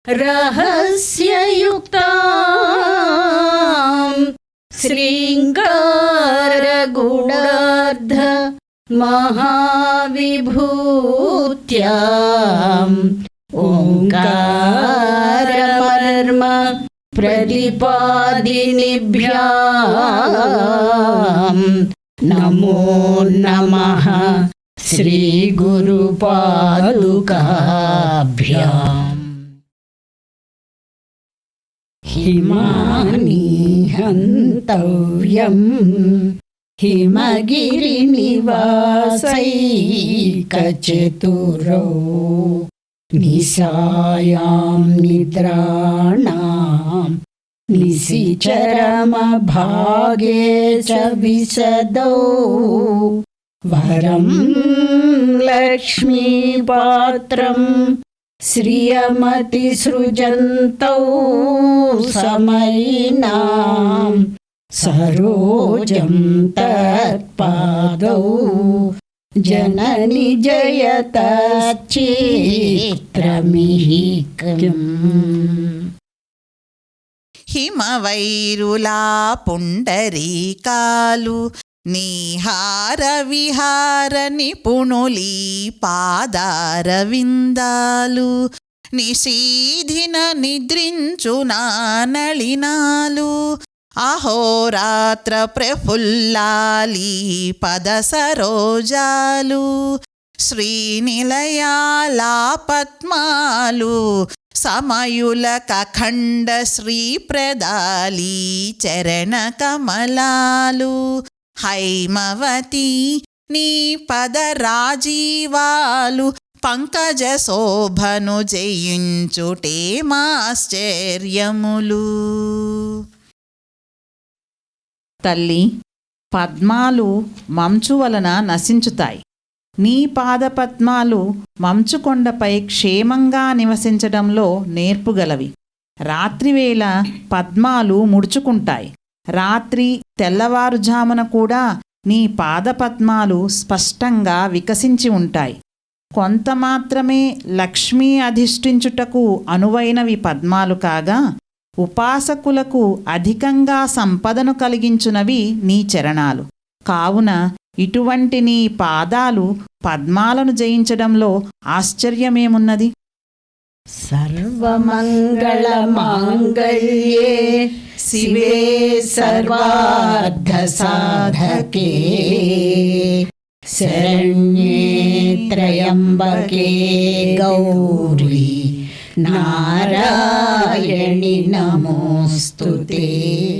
रहस्ययुक्तां श्रृङ्गारगूढार्ध महाविभूत्याम् ओङ्कारमर्म प्रतिपादिनिभ्याम् नमो नमः श्रीगुरुपादुकाभ्याम्। हिमानि हन्तव्यम् हिमगिरिनिवासैकचतुरौ निशायां निद्राणां निशिचरमभागे च विशदौ वरं लक्ष्मीपात्रं श्रियमतिसृजन्तौ समयिनां सरोजं तत्पादौ जननि जयतच्चित्रमिहिकम्। हिमवैरुला पुण्डरीकालु నీహార విహార నిపుణులీ పాదారవిందాలు నిశీధిన నిద్రించునా నళినాలు అహోరాత్ర ప్రఫుల్లాలీ పద సరోజాలు శ్రీనిలయాలా పద్మాలు సమయులక ఖండ శ్రీప్రదాలీ చరణ కమలాలు హైమవతి నీ పద రాజీవాలు పంకజ శోభను జయించుటే మాశ్చర్యములు. తల్లి, పద్మాలు మంచు వలన నశించుతాయి. నీ పాదపద్మాలు మంచుకొండపై క్షేమంగా నివసించడంలో నేర్పుగలవి. రాత్రివేళ పద్మాలు ముడుచుకుంటాయి. రాత్రి తెల్లవారుజామున కూడా నీ పాదపద్మాలు స్పష్టంగా వికసించి ఉంటాయి. కొంత మాత్రమే లక్ష్మీ అధిష్ఠించుటకు అనువైనవి పద్మాలు కాగా, ఉపాసకులకు అధికంగా సంపదను కలిగించునవి నీ చరణాలు. కావున ఇటువంటి నీ పాదాలు పద్మాలను జయించడంలో ఆశ్చర్యమేమున్నది? సర్వమంగళమాంగళ్యే శివే సర్వార్థసాధకే శరణ్యే త్రయంబకే గౌరీ నారాయణి నమోస్తుతే.